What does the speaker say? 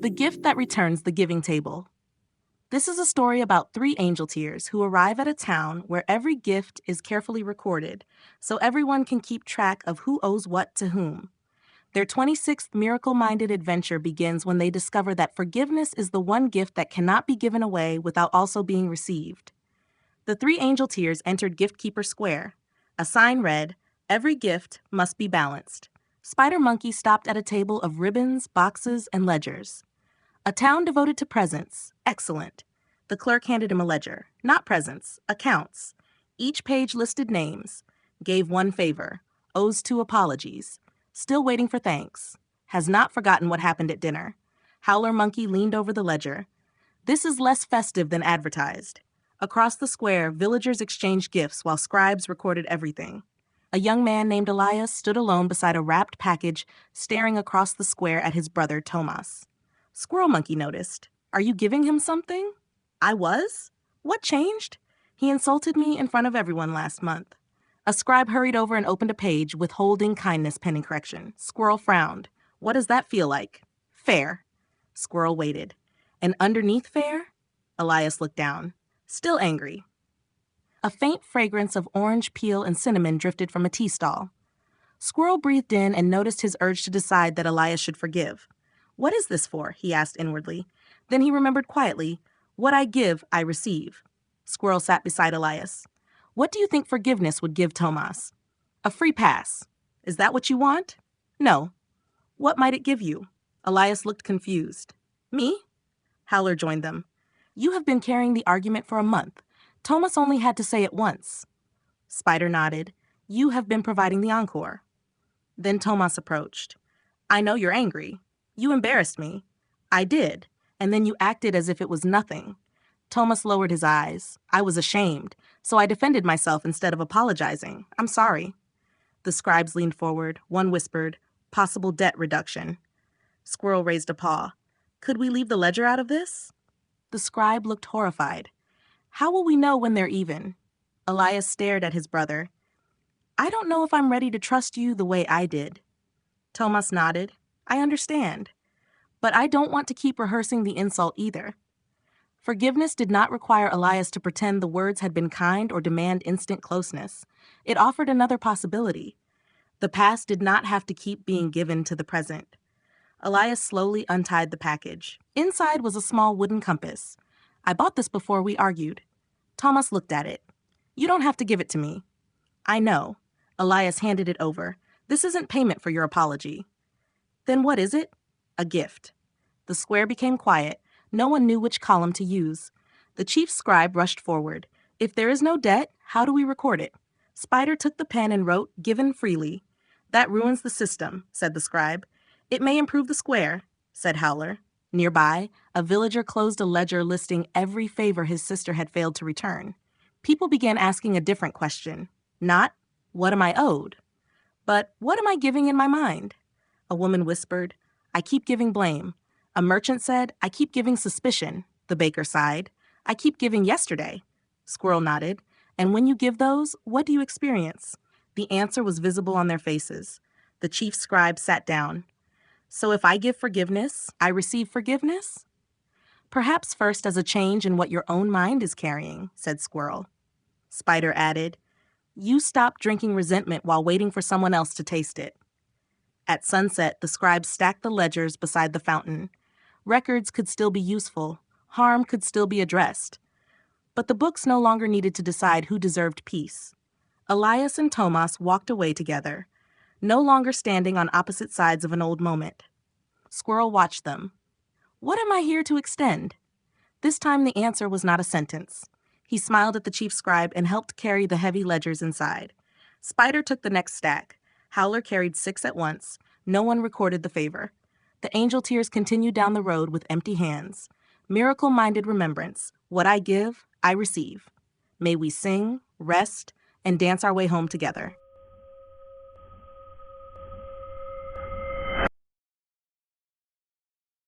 The Gift That Returns the Giving Table. This is a story about 3 Angelteers who arrive at a town where every gift is carefully recorded, so everyone can keep track of who owes what to whom. Their 26th miracle-minded adventure begins when they discover that forgiveness is the one gift that cannot be given away without also being received. The 3 Angelteers entered Giftkeeper Square. A sign read, "Every gift must be balanced." Spider Monkey stopped at a table of ribbons, boxes, and ledgers. A town devoted to presents. Excellent. The clerk handed him a ledger. Not presents, accounts. Each page listed names. Gave 1 favor. Owes 2 apologies. Still waiting for thanks. Has not forgotten what happened at dinner. Howler Monkey leaned over the ledger. This is less festive than advertised. Across the square, villagers exchanged gifts while scribes recorded everything. A young man named Elias stood alone beside a wrapped package, staring across the square at his brother, Tomas. Squirrel Monkey noticed. Are you giving him something? I was? What changed? He insulted me in front of everyone last month. A scribe hurried over and opened a page, withholding kindness pending correction. Squirrel frowned. What does that feel like? Fair. Squirrel waited. And underneath fair? Elias looked down. Still angry. A faint fragrance of orange peel and cinnamon drifted from a tea stall. Squirrel breathed in and noticed his urge to decide that Elias should forgive. What is this for? He asked inwardly. Then he remembered quietly, what I give, I receive. Squirrel sat beside Elias. What do you think forgiveness would give Tomas? A free pass. Is that what you want? No. What might it give you? Elias looked confused. Me? Howler joined them. You have been carrying the argument for a month. Tomas only had to say it once. Spider nodded. You have been providing the encore. Then Tomas approached. I know you're angry. You embarrassed me. I did. And then you acted as if it was nothing. Tomas lowered his eyes. I was ashamed, so I defended myself instead of apologizing. I'm sorry. The scribes leaned forward. One whispered, possible debt reduction. Squirrel raised a paw. Could we leave the ledger out of this? The scribe looked horrified. How will we know when they're even? Elias stared at his brother. I don't know if I'm ready to trust you the way I did. Tomas nodded. I understand. But I don't want to keep rehearsing the insult either. Forgiveness did not require Elias to pretend the words had been kind or demand instant closeness. It offered another possibility. The past did not have to keep being given to the present. Elias slowly untied the package. Inside was a small wooden compass. I bought this before we argued. Tomas looked at it. You don't have to give it to me. I know. Elias handed it over. This isn't payment for your apology. Then what is it? A gift. The square became quiet. No one knew which column to use. The chief scribe rushed forward. If there is no debt, how do we record it? Spider took the pen and wrote, given freely. That ruins the system, said the scribe. It may improve the square, said Howler. Nearby, a villager closed a ledger listing every favor his sister had failed to return. People began asking a different question. Not, what am I owed? But, what am I giving in my mind? A woman whispered, I keep giving blame. A merchant said, I keep giving suspicion. The baker sighed. I keep giving yesterday. Squirrel nodded. And when you give those, what do you experience? The answer was visible on their faces. The chief scribe sat down. So if I give forgiveness, I receive forgiveness? Perhaps first as a change in what your own mind is carrying, said Squirrel. Spider added, you stop drinking resentment while waiting for someone else to taste it. At sunset, the scribe stacked the ledgers beside the fountain. Records could still be useful. Harm could still be addressed. But the books no longer needed to decide who deserved peace. Elias and Tomas walked away together, no longer standing on opposite sides of an old moment. Squirrel watched them. What am I here to extend? This time the answer was not a sentence. He smiled at the chief scribe and helped carry the heavy ledgers inside. Spider took the next stack. Howler carried 6 at once. No one recorded the favor. The Angelteers continued down the road with empty hands. Miracle-minded remembrance. What I give, I receive. May we sing, rest, and dance our way home together.